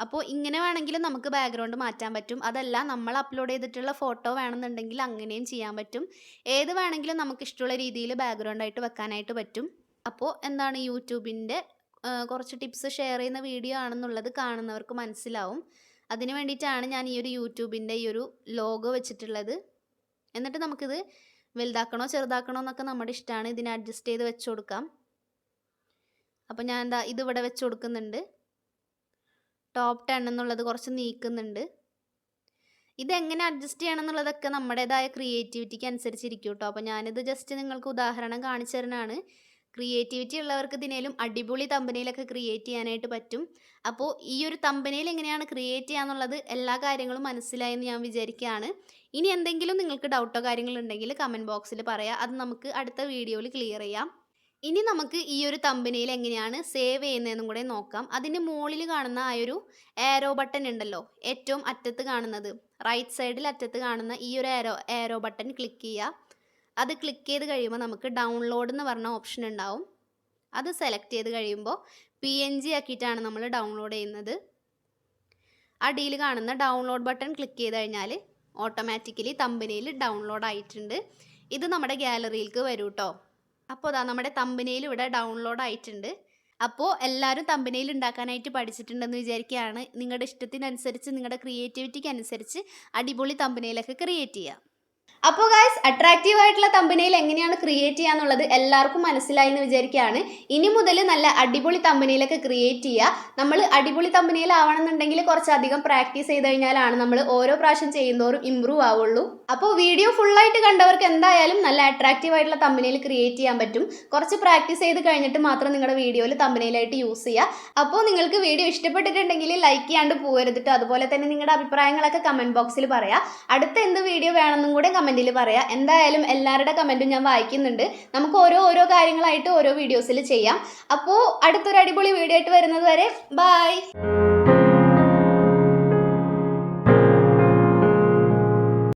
അപ്പോൾ ഇങ്ങനെ വേണമെങ്കിലും നമുക്ക് ബാക്ക്ഗ്രൗണ്ട് മാറ്റാൻ പറ്റും. അതല്ല നമ്മൾ അപ്ലോഡ് ചെയ്തിട്ടുള്ള ഫോട്ടോ വേണമെന്നുണ്ടെങ്കിൽ അങ്ങനെയും ചെയ്യാൻ പറ്റും. ഏത് വേണമെങ്കിലും നമുക്ക് ഇഷ്ടമുള്ള രീതിയിൽ ബാക്ക്ഗ്രൗണ്ട് ആയിട്ട് വെക്കാനായിട്ട് പറ്റും. അപ്പോൾ എന്താണ് യൂട്യൂബിൻ്റെ കുറച്ച് ടിപ്സ് ഷെയർ ചെയ്യുന്ന വീഡിയോ ആണെന്നുള്ളത് കാണുന്നവർക്ക് മനസ്സിലാവും. അതിന് വേണ്ടിയിട്ടാണ് ഞാൻ ഈ ഒരു യൂട്യൂബിൻ്റെ ഈ ഒരു ലോഗോ വെച്ചിട്ടുള്ളത്. എന്നിട്ട് നമുക്കിത് വലുതാക്കണോ ചെറുതാക്കണോ എന്നൊക്കെ നമ്മുടെ ഇഷ്ടമാണ്. ഇതിനെ അഡ്ജസ്റ്റ് ചെയ്ത് വെച്ച് കൊടുക്കാം. അപ്പോൾ ഞാൻ എന്താ ഇതിവിടെ വെച്ച് കൊടുക്കുന്നുണ്ട്. ടോപ്പ് 10 എന്നുള്ളത് കുറച്ച് നീക്കുന്നുണ്ട്. ഇതെങ്ങനെ അഡ്ജസ്റ്റ് ചെയ്യണം എന്നുള്ളതൊക്കെ നമ്മുടേതായ ക്രിയേറ്റിവിറ്റിക്ക് അനുസരിച്ചിരിക്കും കേട്ടോ. അപ്പോൾ ഞാനിത് ജസ്റ്റ് നിങ്ങൾക്ക് ഉദാഹരണം കാണിച്ചു തരുന്നതാണ്. ക്രിയേറ്റിവിറ്റി ഉള്ളവർക്ക് ഇതിനേലും അടിപൊളി തമ്പനയിലൊക്കെ ക്രിയേറ്റ് ചെയ്യാനായിട്ട് പറ്റും. അപ്പോൾ ഈ ഒരു തമ്പനയിൽ എങ്ങനെയാണ് ക്രിയേറ്റ് ചെയ്യാന്നുള്ളത് എല്ലാ കാര്യങ്ങളും മനസ്സിലായെന്ന് ഞാൻ വിചാരിക്കുകയാണ്. ഇനി എന്തെങ്കിലും നിങ്ങൾക്ക് ഡൗട്ടോ കാര്യങ്ങളുണ്ടെങ്കിൽ കമൻറ്റ് ബോക്സിൽ പറയാം. അത് നമുക്ക് അടുത്ത വീഡിയോയിൽ ക്ലിയർ ചെയ്യാം. ഇനി നമുക്ക് ഈ ഒരു തമ്പനയിൽ എങ്ങനെയാണ് സേവ് ചെയ്യുന്നതെന്നും കൂടെ നോക്കാം. അതിൻ്റെ മുകളിൽ കാണുന്ന ആ ഒരു ആരോ ബട്ടൺ ഉണ്ടല്ലോ, ഏറ്റവും അറ്റത്ത് കാണുന്നത്, റൈറ്റ് സൈഡിൽ അറ്റത്ത് കാണുന്ന ഈ ഒരു ആരോ ബട്ടൺ ക്ലിക്ക് ചെയ്യുക. അത് ക്ലിക്ക് ചെയ്ത് കഴിയുമ്പോൾ നമുക്ക് ഡൗൺലോഡ് എന്ന് പറഞ്ഞ ഓപ്ഷൻ ഉണ്ടാവും. അത് സെലക്ട് ചെയ്ത് കഴിയുമ്പോൾ PNG ആക്കിയിട്ടാണ് നമ്മൾ ഡൗൺലോഡ് ചെയ്യുന്നത്. അടിയിൽ കാണുന്ന ഡൗൺലോഡ് ബട്ടൺ ക്ലിക്ക് ചെയ്ത് കഴിഞ്ഞാൽ ഓട്ടോമാറ്റിക്കലി തമ്പനയിൽ ഡൗൺലോഡ് ആയിട്ടുണ്ട്. ഇത് നമ്മുടെ ഗാലറിയിലേക്ക് വരും കേട്ടോ. അപ്പോൾ അതാ നമ്മുടെ തമ്പനയിൽ ഇവിടെ ഡൗൺലോഡ് ആയിട്ടുണ്ട്. അപ്പോൾ എല്ലാവരും തമ്പനയിൽ ഉണ്ടാക്കാനായിട്ട് പഠിച്ചിട്ടുണ്ടെന്ന് വിചാരിക്കുകയാണ്. നിങ്ങളുടെ ഇഷ്ടത്തിനനുസരിച്ച്, നിങ്ങളുടെ ക്രിയേറ്റിവിറ്റിക്ക് അനുസരിച്ച് അടിപൊളി തമ്പനയിലൊക്കെ ക്രിയേറ്റ് ചെയ്യുക. അപ്പോൾ ഗൈസ്, അട്രാക്റ്റീവ് ആയിട്ടുള്ള തമ്പനയിൽ എങ്ങനെയാണ് ക്രിയേറ്റ് ചെയ്യാന്നുള്ളത് എല്ലാവർക്കും മനസ്സിലായി എന്ന് വിചാരിക്കുകയാണ്. ഇനി മുതൽ നല്ല അടിപൊളി തമ്പനയിലൊക്കെ ക്രിയേറ്റ് ചെയ്യുക. നമ്മൾ അടിപൊളി തമ്പനയിൽ ആവണമെന്നുണ്ടെങ്കിൽ കുറച്ചധികം പ്രാക്ടീസ് ചെയ്ത് കഴിഞ്ഞാലാണ് നമ്മൾ ഓരോ പ്രാവശ്യം ചെയ്യുന്നതോറും ഇമ്പ്രൂവ് ആവുള്ളൂ. അപ്പോൾ വീഡിയോ ഫുള്ളായിട്ട് കണ്ടവർക്ക് എന്തായാലും നല്ല അട്രാക്റ്റീവ് ആയിട്ടുള്ള തമ്പനയിൽ ക്രിയേറ്റ് ചെയ്യാൻ പറ്റും. കുറച്ച് പ്രാക്ടീസ് ചെയ്ത് കഴിഞ്ഞിട്ട് മാത്രം നിങ്ങളുടെ വീഡിയോയിൽ തമ്പനയിലായിട്ട് യൂസ് ചെയ്യുക. അപ്പോൾ നിങ്ങൾക്ക് വീഡിയോ ഇഷ്ടപ്പെട്ടിട്ടുണ്ടെങ്കിൽ ലൈക്ക് ചെയ്യാണ്ട് പോകരുതിട്ടോ. അതുപോലെ തന്നെ നിങ്ങളുടെ അഭിപ്രായങ്ങളൊക്കെ കമൻറ്റ് ബോക്സിൽ പറയാം. അടുത്ത എന്ത് വീഡിയോ വേണമെന്നും കൂടെ കമൻറ്റിൽ പറയാം. എന്തായാലും എല്ലാവരുടെ കമൻറ്റും ഞാൻ വായിക്കുന്നുണ്ട്. നമുക്ക് ഓരോ കാര്യങ്ങളായിട്ട് ഓരോ വീഡിയോസിൽ ചെയ്യാം. അപ്പോൾ അടുത്തൊരു അടിപൊളി വീഡിയോ ആയിട്ട് വരുന്നത് വരെ ബൈ.